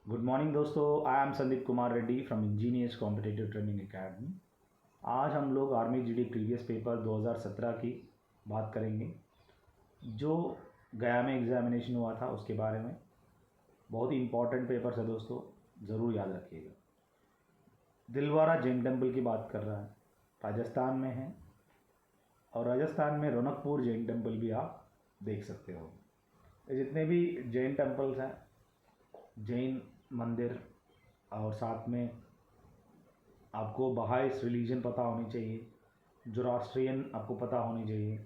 Good morning दोस्तों। I am Sandeep Kumar Reddy from engineers competitive training academy. आज हम लोग आर्मी जीडी प्रीवियस पेपर 2017 की बात करेंगे, जो गया में एग्जामिनेशन हुआ था उसके बारे में। बहुत ही इम्पॉर्टेंट पेपर है दोस्तों, ज़रूर याद रखिएगा। दिलवारा जैन टेम्पल की बात कर रहा है, राजस्थान में है। और राजस्थान में रौनकपुर जैन टेम्पल भी आप देख सकते हो। ये जितने भी जैन टेम्पल्स हैं, जैन मंदिर, और साथ में आपको बहाइस रिलीजन पता होनी चाहिए, जोरास्ट्रियन आपको पता होनी चाहिए।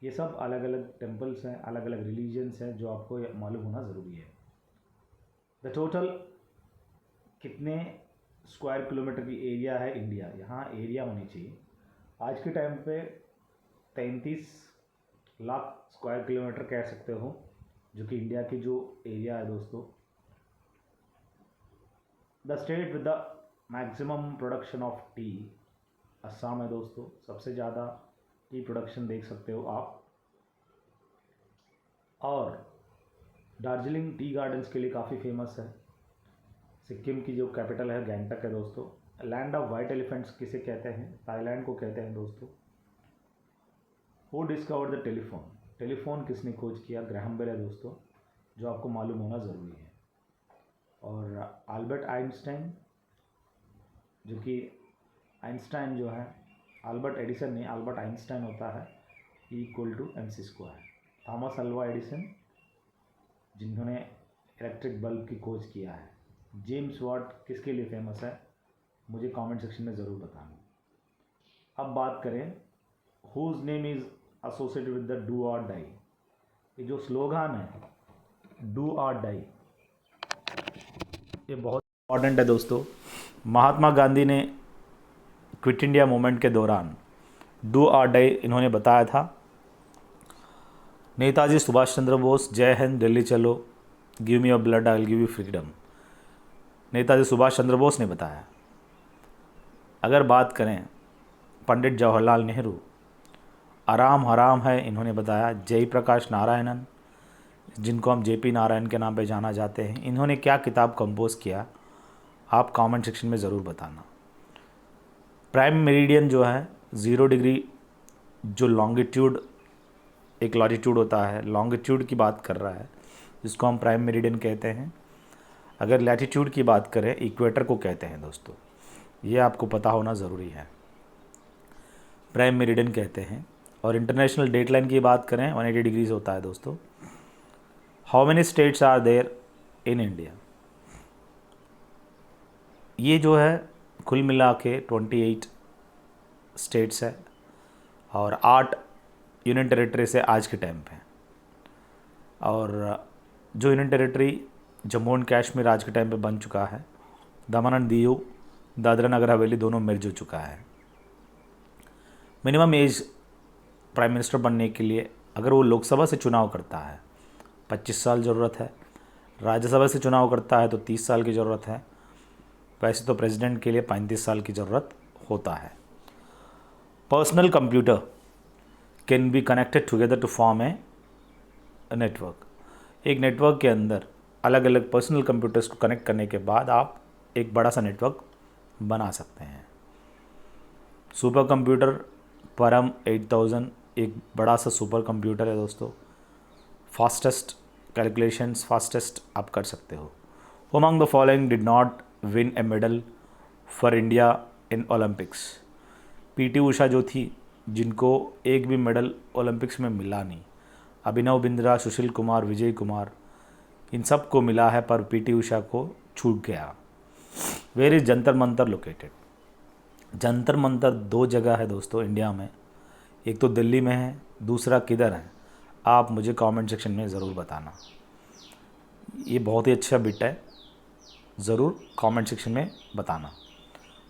ये सब अलग अलग टेम्पल्स हैं, अलग अलग रिलीजन्स हैं, जो आपको मालूम होना ज़रूरी है। द टोटल कितने स्क्वायर किलोमीटर की एरिया है इंडिया, यहाँ एरिया होनी चाहिए। आज के टाइम पे 33 लाख स्क्वायर किलोमीटर कह सकते हो, जो कि इंडिया की जो एरिया है दोस्तों। The state with the maximum production of T Assam है दोस्तों। सबसे ज़्यादा टी प्रोडक्शन देख सकते हो आप। और दार्जिलिंग टी गार्डन्स के लिए काफ़ी फेमस है। सिक्किम की जो कैपिटल है गैंगटक है दोस्तों। लैंड ऑफ वाइट एलिफेंट्स किसे कहते हैं? थाईलैंड को कहते हैं दोस्तों। Who discovered the telephone? Telephone किसने खोज किया? ग्राहम बेल है दोस्तों, जो आपको मालूम होना ज़रूरी है। और अल्बर्ट आइंस्टाइन, जो कि आइंस्टाइन जो है, अल्बर्ट एडिसन नहीं, अल्बर्ट आइंस्टाइन होता है, E=mc²। थॉमस अल्वा एडिसन, जिन्होंने इलेक्ट्रिक बल्ब की खोज किया है। जेम्स वाट किसके लिए फेमस है? मुझे कमेंट सेक्शन में ज़रूर बताना। अब बात करें whose name is associated with the do or die. ये जो स्लोगान है डू और डाई, ये बहुत इम्पॉर्टेंट है दोस्तों। महात्मा गांधी ने क्विट इंडिया मूवमेंट के दौरान डू और डाई इन्होंने बताया था। नेताजी सुभाष चंद्र बोस, जय हिंद, दिल्ली चलो, give me your blood I will give you freedom, Netaji Subhash Chandra Bose ने बताया। अगर बात करें पंडित जवाहरलाल नेहरू, आराम हराम है इन्होंने बताया। जयप्रकाश नारायणन, जिनको हम JP नारायण के नाम पे जाना जाते हैं, इन्होंने क्या किताब कंपोज किया? आप कमेंट सेक्शन में ज़रूर बताना। प्राइम मेरिडियन जो है 0 डिग्री, जो लॉन्गिट्यूड एक लॉटिट्यूड होता है, लॉन्गिट्यूड की बात कर रहा है, जिसको हम प्राइम मेरिडियन कहते हैं। अगर लैटिट्यूड की बात करें, इक्वेटर को कहते हैं दोस्तों। ये आपको पता होना ज़रूरी है। प्राइम मेरिडियन कहते हैं। और इंटरनेशनल डेटलाइन की बात करें 180 डिग्रीज होता है दोस्तों। How many states are there in India? ये जो है कुल मिला के 28 स्टेट्स है और 8 यूनियन टेरिटरी से आज के टाइम पे। और जो union territory Jammu and Kashmir आज के टाइम पे बन चुका है, दमन एंड दीव, दादरा नगर हवेली दोनों मिर्ज हो चुका है। मिनिमम एज प्राइम मिनिस्टर बनने के लिए, अगर वो लोकसभा से चुनाव करता है 25 साल ज़रूरत है, राज्यसभा से चुनाव करता है तो 30 साल की ज़रूरत है। वैसे तो प्रेसिडेंट के लिए 35 साल की ज़रूरत होता है। Personal computer can be connected together to form a network. एक नेटवर्क के अंदर अलग अलग पर्सनल कंप्यूटर्स को कनेक्ट करने के बाद आप एक बड़ा सा नेटवर्क बना सकते हैं। सुपर कंप्यूटर परम 8000 एक बड़ा सा सुपर कंप्यूटर है दोस्तों। फास्टेस्ट कैलकुलेशंस, फास्टेस्ट आप कर सकते हो। Among the following did not win A medal for India in Olympics. PT Usha जो थी, जिनको एक भी मेडल ओलंपिक्स में मिला नहीं। अभिनव बिंद्रा, सुशील कुमार, विजय कुमार, इन सब को मिला है, पर PT उषा को छूट गया। Where is Jantar Mantar located? Jantar Mantar 2 जगह है दोस्तों इंडिया में। एक तो दिल्ली में है, दूसरा किधर है? आप मुझे कमेंट सेक्शन में ज़रूर बताना। ये बहुत ही अच्छा बिट है, ज़रूर कमेंट सेक्शन में बताना।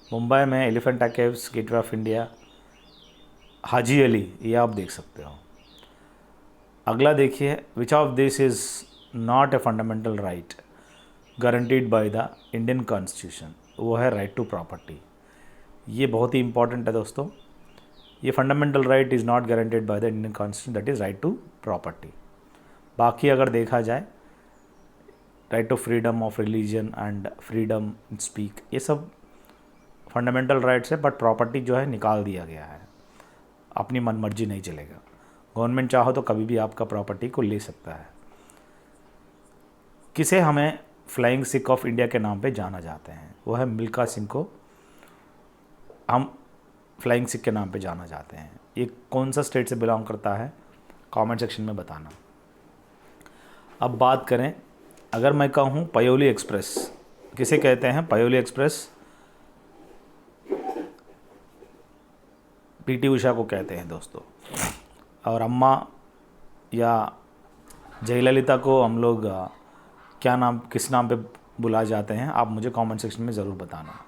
मुंबई में Elephanta caves, gateway of India, Haji Ali, ये आप देख सकते हो। अगला देखिए, which of this is not a fundamental right guaranteed by the Indian constitution? वो है राइट टू प्रॉपर्टी। ये बहुत ही इंपॉर्टेंट है दोस्तों। ये fundamental right is not guaranteed by the Indian constitution, that is right to property. बाकी अगर देखा जाए right to freedom of religion and freedom speak, ये सब फंडामेंटल राइट्स है, बट प्रॉपर्टी जो है निकाल दिया गया है, अपनी मनमर्जी नहीं चलेगा। गवर्नमेंट चाहो तो कभी भी आपका प्रॉपर्टी को ले सकता है। किसे हमें फ्लाइंग सिख ऑफ इंडिया के नाम पे जाना जाते हैं, वो है मिल्खा सिंह को हम फ्लाइंग सिख के नाम पे जाना जाते हैं। ये कौन सा स्टेट से बिलोंग करता है, कमेंट सेक्शन में बताना। अब बात करें, अगर मैं कहूँ पयोली एक्सप्रेस, किसे कहते हैं पयोली एक्सप्रेस? पीटी उषा को कहते हैं दोस्तों। और अम्मा या जयललिता को हम लोग क्या नाम, किस नाम पे बुलाए जाते हैं, आप मुझे कमेंट सेक्शन में ज़रूर बताना।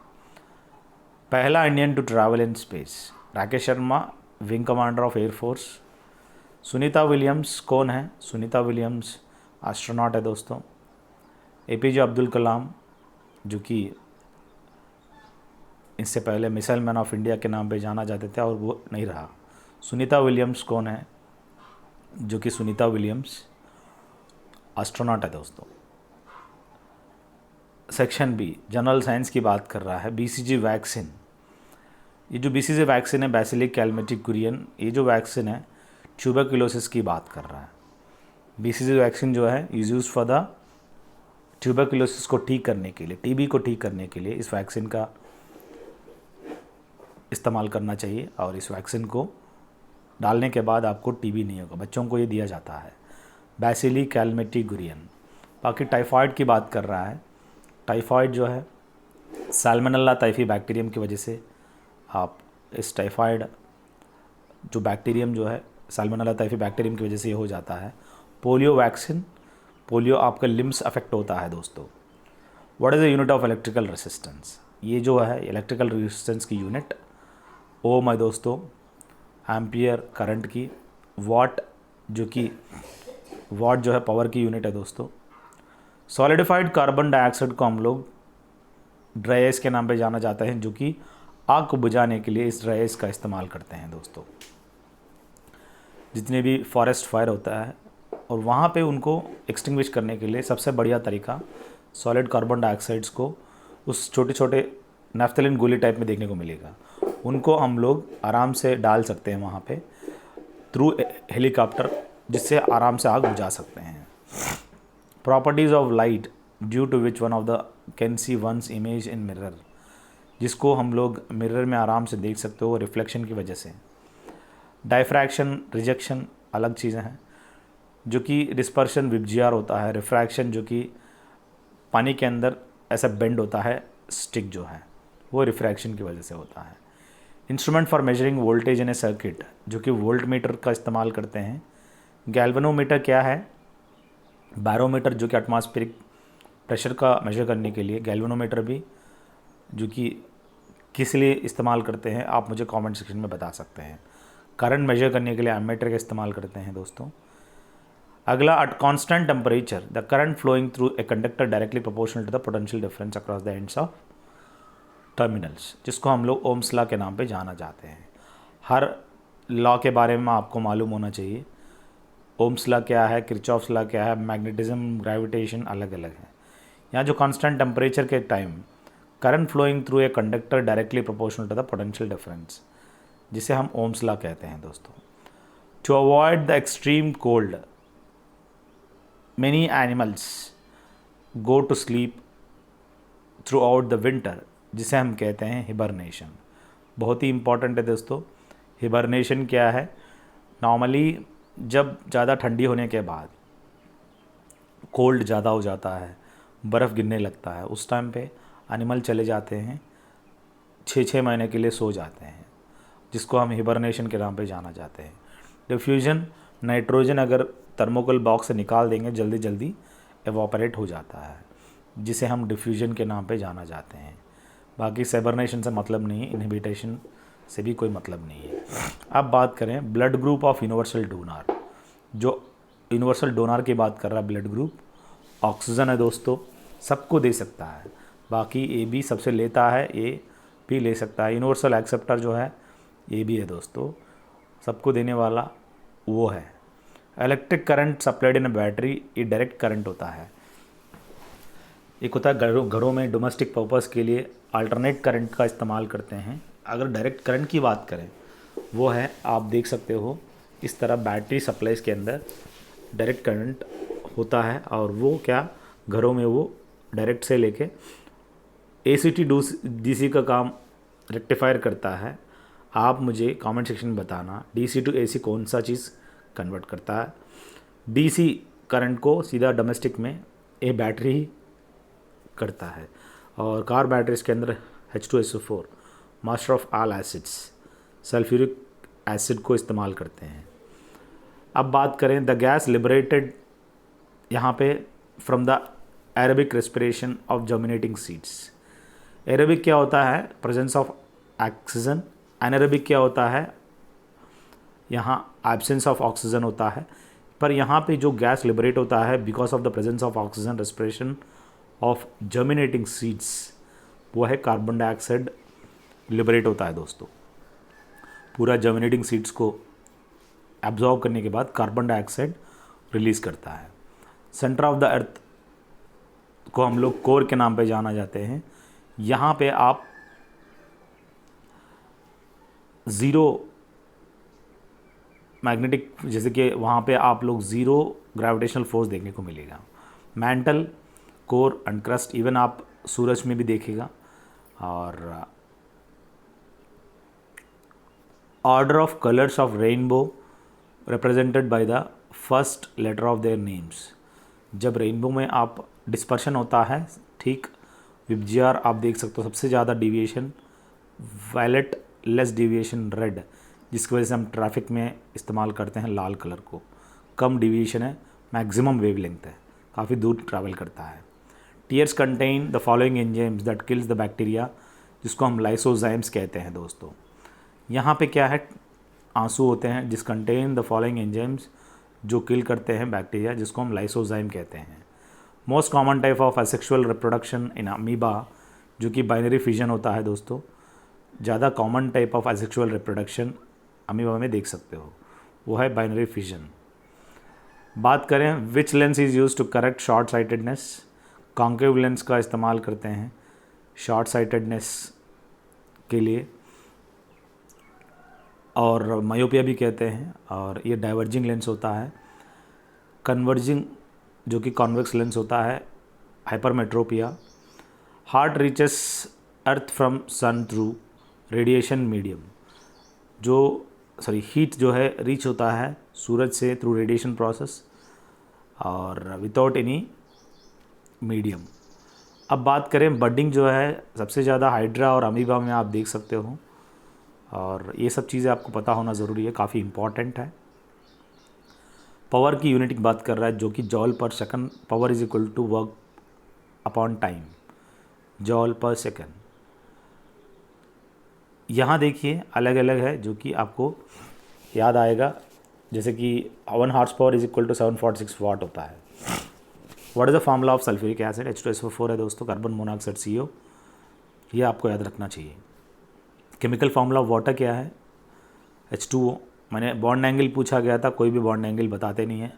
पहला Indian to travel in space, Rakesh Sharma, wing commander of air force. Sunita Williams कौन है? सुनीता विलियम्स एस्ट्रोनॉट है दोस्तों। एपीजे अब्दुल कलाम, जो कि इससे पहले मिसाइल मैन ऑफ इंडिया के नाम पे जाना जाते थे और वो नहीं रहा। सुनीता विलियम्स कौन है? जो कि सुनीता विलियम्स एस्ट्रोनॉट है दोस्तों। सेक्शन बी जनरल साइंस की बात कर रहा है। बीसीजी वैक्सीन, ये जो बीसीजी वैक्सीन है बैसिलिक कैलमेटिक कुरियन, ये जो वैक्सीन है ट्यूबरक्लोसिस की बात कर रहा है। बीसीजी वैक्सीन जो है is use for the tuberculosis को ठीक करने के लिए, टीबी को ठीक करने के लिए इस वैक्सीन का इस्तेमाल करना चाहिए। और इस वैक्सीन को डालने के बाद आपको टीबी नहीं होगा, बच्चों को ये दिया जाता है, बैसिलिक कैलमेटिक कुरियन। बाकी टाइफाइड की बात कर रहा है। टाइफाइड जो है साल्मोनेला टाइफी बैक्टीरियम की वजह से आप इस टाइफाइड जो बैक्टीरियम जो है साल्मोनेला टाइफी बैक्टीरियम की वजह से ये हो जाता है। पोलियो वैक्सीन, पोलियो आपका लिम्स अफेक्ट होता है दोस्तों। What is the unit of electrical resistance, ये जो है इलेक्ट्रिकल रेसिस्टेंस की यूनिट ओम है दोस्तों, एम्पियर करंट की। वाट, जो कि वाट जो है पावर की यूनिट है दोस्तों। सॉलिडिफाइड कार्बन डाइऑक्साइड को हम लोग ड्राई आइस के नाम पे जाना जाता है, जो कि आग को बुझाने के लिए इस ड्राई आइस का इस्तेमाल करते हैं दोस्तों। जितने भी फॉरेस्ट फायर होता है और वहाँ पे उनको एक्सटिंग्विश करने के लिए सबसे बढ़िया तरीका सॉलिड कार्बन डाइऑक्साइड्स को उस छोटे छोटे नैफ्थलीन गोली टाइप में देखने को मिलेगा। उनको हम लोग आराम से डाल सकते हैं वहाँ पे थ्रू हेलीकॉप्टर, जिससे आराम से आग बुझा सकते हैं। Properties of light due to which one of the can see one's image in mirror, जिसको हम लोग मिरर में आराम से देख सकते हो रिफ्लेक्शन की वजह से। डायफ्रैक्शन, रिजेक्शन अलग चीज़ें हैं, जो कि डिस्पर्शन विबजीआर होता है। रिफ्रैक्शन जो कि पानी के अंदर ऐसा बेंड होता है, स्टिक जो है वो रिफ्रैक्शन की वजह से होता है। Instrument for measuring voltage in A circuit, जो कि वोल्ट मीटर का इस्तेमाल करते हैं। गैल्वेनोमीटर क्या है? बैरोमीटर, जो कि एटमॉस्फेरिक प्रेशर का मेजर करने के लिए। गैल्वेनोमीटर भी, जो कि किस लिए इस्तेमाल करते हैं आप मुझे कमेंट सेक्शन में बता सकते हैं। करंट मेजर करने के लिए एमीटर का इस्तेमाल करते हैं दोस्तों। अगला, at constant temperature the current flowing through a conductor directly proportional to the potential difference across the ends of terminals, जिसको हम लोग ओम्स लॉ के नाम पे जाना जाते हैं। हर लॉ के बारे में आपको मालूम होना चाहिए। ओम्स लॉ क्या है, किरचॉफ्स लॉ क्या है, मैग्नेटिज्म, ग्रेविटेशन अलग अलग है। यहाँ जो कांस्टेंट टेम्परेचर के time current flowing through a conductor directly proportional to the potential difference, जिसे हम ओम्स लॉ कहते हैं दोस्तों। To avoid the extreme cold many animals go to sleep throughout the winter, जिसे हम कहते हैं हिबरनेशन। बहुत ही इंपॉर्टेंट है दोस्तों। हिबरनेशन क्या है? नॉर्मली जब ज़्यादा ठंडी होने के बाद कोल्ड ज़्यादा हो जाता है, बर्फ़ गिरने लगता है, उस टाइम पे एनिमल चले जाते हैं, 6 महीने के लिए सो जाते हैं, जिसको हम हिबरनेशन के नाम पे जाना जाते हैं। डिफ्यूजन, नाइट्रोजन अगर थर्मोकोल बॉक्स से निकाल देंगे जल्दी जल्दी एवापोरेट हो जाता है, जिसे हम डिफ्यूजन के नाम पे जाना जाते हैं। बाकी हिबरनेशन से मतलब नहीं है, इनहिबिटेशन से भी कोई मतलब नहीं है। अब बात करें blood group of universal donor, जो यूनिवर्सल डोनर की बात कर रहा है ब्लड ग्रुप, ऑक्सीजन है दोस्तों, सबको दे सकता है। बाकी ए बी सबसे लेता है, ए भी ले सकता है। यूनिवर्सल एक्सेप्टर जो है ए बी है दोस्तों, सबको देने वाला वो है। इलेक्ट्रिक करंट सप्लाइड इन बैटरी, ये डायरेक्ट करंट होता है। एक होता है घरों में डोमेस्टिक पर्पस के लिए अल्टरनेट करंट का इस्तेमाल करते हैं। अगर डायरेक्ट करंट की बात करें, वो है, आप देख सकते हो इस तरह बैटरी सप्लाईज के अंदर डायरेक्ट करंट होता है, और वो क्या घरों में वो डायरेक्ट से लेके एसीटी डीसी का काम रेक्टिफायर करता है। आप मुझे कमेंट सेक्शन में बताना डीसी टू एसी कौन सा चीज़ कन्वर्ट करता है। डीसी करंट को सीधा डोमेस्टिक में ए बैटरी ही करता है, और कार बैटरीज के अंदर H2SO4 master of all acids sulphuric acid को इस्तेमाल करते हैं। अब बात करें द गैस लिबरेटेड यहाँ पे from the aerobic respiration of germinating seeds. Aerobic क्या होता है? Presence of oxygen. एनारोबिक क्या होता है? यहाँ एब्सेंस ऑफ ऑक्सीजन होता है। पर यहाँ पे जो गैस लिबरेट होता है because of the presence of oxygen respiration of germinating seeds, वो है कार्बन डाइऑक्साइड लिबरेट होता है दोस्तों। पूरा जर्मिनेटिंग सीड्स को एब्जॉर्व करने के बाद कार्बन डाइऑक्साइड रिलीज़ करता है। सेंटर ऑफ द अर्थ को हम लोग कोर के नाम पे जाना जाते हैं। यहाँ पे आप ज़ीरो मैग्नेटिक, जैसे कि वहाँ पे आप लोग ज़ीरो ग्रेविटेशनल फोर्स देखने को मिलेगा। Mantle, core and crust even आप सूरज में भी देखेगा। और order of colours of rainbow represented by the first letter of their names. जब रेनबो में आप डिस्पर्शन होता है, ठीक, विबजीआर आप देख सकते हो सबसे ज़्यादा deviation violet, less deviation red, जिसकी वजह से हम ट्रैफिक में इस्तेमाल करते हैं लाल कलर को। कम डिविएशन है, मैक्सिमम वेवलेंथ है, काफ़ी दूर ट्रैवल करता है। Tears contain the following enzymes that kills the bacteria, जिसको हम लाइसोजाइम्स कहते हैं दोस्तों। यहाँ पे क्या है? आंसू होते हैं जिस कंटेन द फॉलोइंग एंजाइम्स, जो किल करते हैं बैक्टीरिया, जिसको हम लाइसोजाइम कहते हैं। Most common type of asexual reproduction in amoeba, जो कि बाइनरी फिजन होता है दोस्तों। ज़्यादा common type of asexual reproduction amoeba में देख सकते हो, वो है बाइनरी फिजन। बात करें which lens is use to correct short sightedness, concave lens का इस्तेमाल करते हैं शॉर्ट साइटेडनेस के लिए, और मायोपिया भी कहते हैं। और ये डाइवर्जिंग लेंस होता है। कन्वर्जिंग, जो कि कॉन्वेक्स लेंस होता है, hypermetropia. Heart reaches earth from sun through radiation medium, जो हीट जो है रीच होता है सूरज से थ्रू रेडिएशन प्रोसेस और विदाउट एनी मीडियम। अब बात करें बडिंग, जो है सबसे ज़्यादा हाइड्रा और अमीबा में आप देख सकते हो, और ये सब चीज़ें आपको पता होना ज़रूरी है, काफ़ी इम्पॉर्टेंट है। पावर की यूनिट की बात कर रहा है, जो कि जॉल पर second. Power is equal to work upon time, joule पर सेकंड। यहाँ देखिए अलग अलग है, जो कि आपको याद आएगा, जैसे कि 1 horse power is equal to 746 watt होता है। What is the formula of sulphuric acid? H2SO4 है दोस्तों, कार्बन मोनोऑक्साइड CO, ये आपको याद रखना चाहिए। केमिकल फार्मूला ऑफ वाटर क्या है? H2O। मैंने बॉन्ड एंगल पूछा गया था, कोई भी बॉन्ड एंगल बताते नहीं है।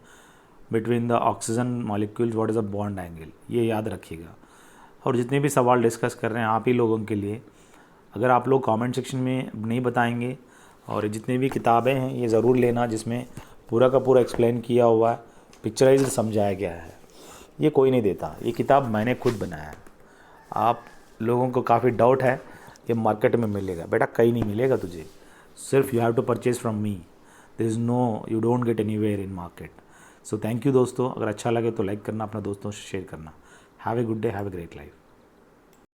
Between the oxygen molecules what is the bond angle, ये याद रखिएगा। और जितने भी सवाल डिस्कस कर रहे हैं आप ही लोगों के लिए, अगर आप लोग कमेंट सेक्शन में नहीं बताएंगे, और जितनी भी किताबें हैं ये ज़रूर लेना, जिसमें पूरा का पूरा एक्सप्लेन किया हुआ है, पिक्चराइज समझाया गया है। ये कोई नहीं देता, ये किताब मैंने खुद बनाया है। आप लोगों को काफ़ी डाउट है ये मार्केट में मिलेगा, बेटा कहीं नहीं मिलेगा तुझे, सिर्फ you have to purchase from me, there is no, you don't get anywhere in market. So thank you दोस्तों, अगर अच्छा लगे तो लाइक करना, अपने दोस्तों से शेयर करना। Have a good day, have a great life.